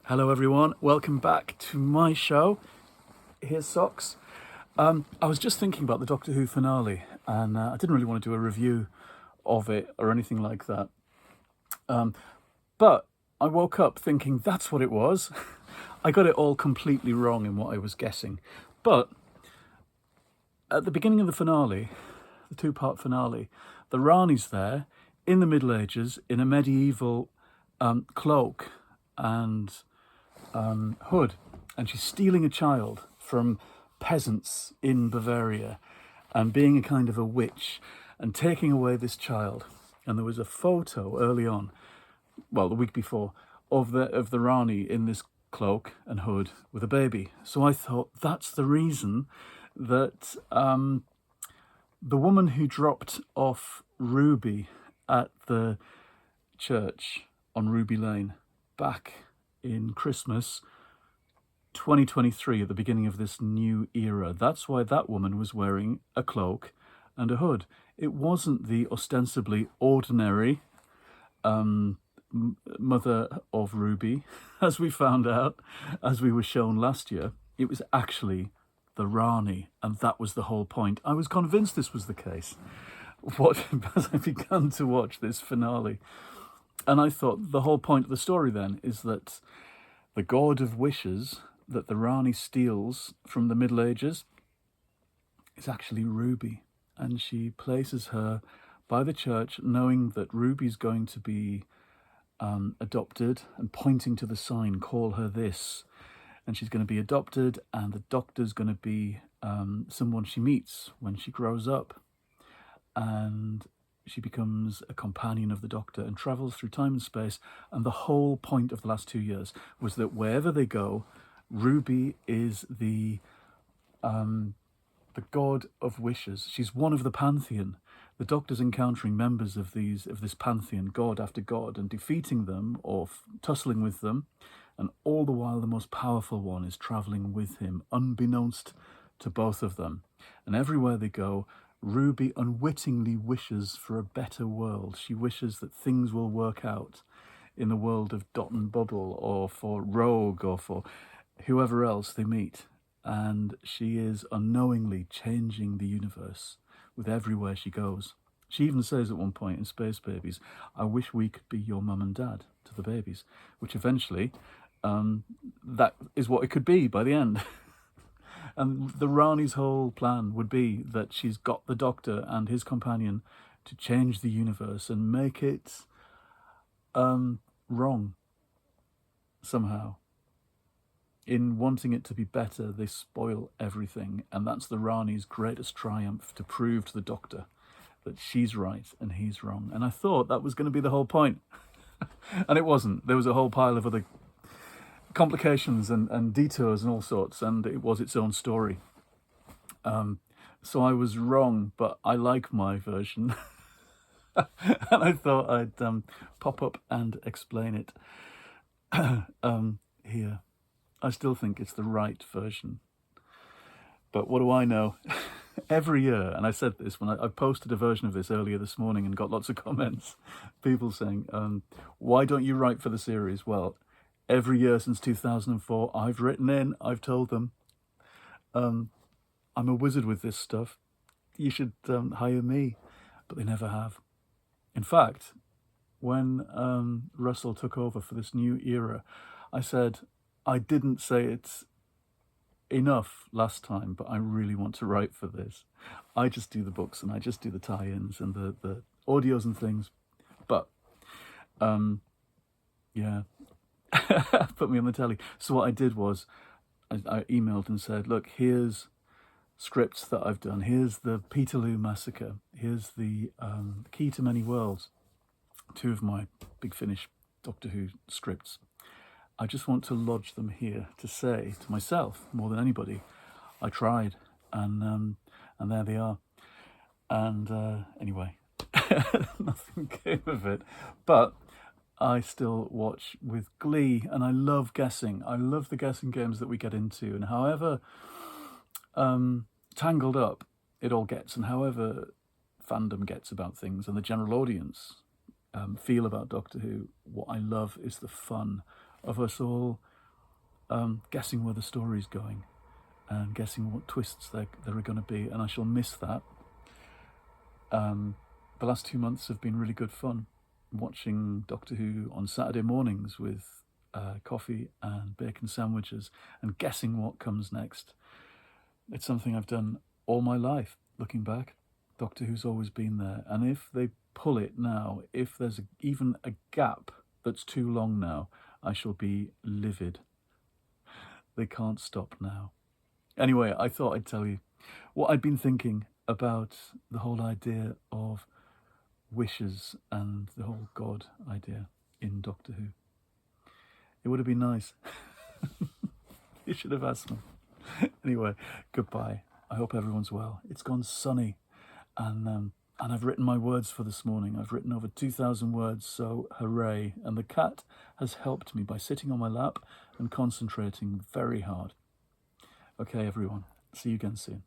Hello everyone, welcome back to my show. Here's Socks. I was just thinking about the Doctor Who finale, and I didn't really want to do a review of it or anything like that. But I woke up thinking that's what it was. I got it all completely wrong in what I was guessing. But at the beginning of the finale, the two-part finale, the Rani's there in the Middle Ages in a medieval cloak and hood, and she's stealing a child from peasants in Bavaria and being a kind of a witch and taking away this child. And there was a photo early on, well, the week before, of the Rani in this cloak and hood with a baby. So I thought that's the reason that the woman who dropped off Ruby at the church on Ruby Lane back in Christmas 2023, at the beginning of this new era, that's why that woman was wearing a cloak and a hood. It wasn't the ostensibly ordinary mother of Ruby, as we found out, as we were shown last year. It was actually the Rani, and that was the whole point. I was convinced this was the case as I began to watch this finale. And I thought the whole point of the story then is that the god of wishes that the Rani steals from the Middle Ages is actually Ruby. And she places her by the church, knowing that Ruby's going to be adopted, and pointing to the sign, call her this. And she's going to be adopted, and the doctor's going to be someone she meets when she grows up. And she becomes a companion of the Doctor and travels through time and space. And the whole point of the last 2 years was that wherever they go, Ruby is the god of wishes. She's one of the pantheon. The Doctor's encountering members of this pantheon, god after god, and defeating them or tussling with them. And all the while, the most powerful one is traveling with him, unbeknownst to both of them. And everywhere they go, Ruby unwittingly wishes for a better world. She wishes that things will work out in the world of Dot and Bubble, or for Rogue, or for whoever else they meet. And she is unknowingly changing the universe with everywhere she goes. She even says at one point in Space Babies, "I wish we could be your mum and dad," to the babies, which eventually that is what it could be by the end. And the Rani's whole plan would be that she's got the Doctor and his companion to change the universe and make it wrong somehow. In wanting it to be better, they spoil everything. And that's the Rani's greatest triumph, to prove to the Doctor that she's right and he's wrong. And I thought that was going to be the whole point. And it wasn't. There was a whole pile of other complications and detours and all sorts, and it was its own story. So I was wrong, but I like my version. And I thought I'd pop up and explain it here. I still think it's the right version. But what do I know? Every year, and I said this when I posted a version of this earlier this morning and got lots of comments, people saying, why don't you write for the series? Well, every year since 2004, I've written in, I've told them, I'm a wizard with this stuff. You should hire me. But they never have. In fact, when Russell took over for this new era, I said, I didn't say it's enough last time, but I really want to write for this. I just do the books and I just do the tie-ins and the audios and things. But, yeah. Put me on the telly. So what I did was I emailed and said, look, here's scripts that I've done. Here's the Peterloo Massacre. Here's the Key to Many Worlds, 2 of my Big Finish Doctor Who scripts. I just want to lodge them here to say to myself, more than anybody, I tried, and there they are. And anyway, nothing came of it. But I still watch with glee, and I love guessing. I love the guessing games that we get into, and however tangled up it all gets, and however fandom gets about things, and the general audience feel about Doctor Who, what I love is the fun of us all guessing where the story's going and guessing what twists there are going to be, and I shall miss that. The last 2 months have been really good fun, watching Doctor Who on Saturday mornings with coffee and bacon sandwiches and guessing what comes next. It's something I've done all my life, looking back. Doctor Who's always been there, and if they pull it now, if there's even a gap that's too long now, I shall be livid. They can't stop now. Anyway, I thought I'd tell you what I'd been thinking about the whole idea of wishes and the whole God idea in Doctor Who. It would have been nice. You should have asked me. Anyway, goodbye. I hope everyone's well. It's gone sunny, and I've written my words for this morning. I've written over 2,000 words, so hooray. And the cat has helped me by sitting on my lap and concentrating very hard. Okay, everyone. See you again soon.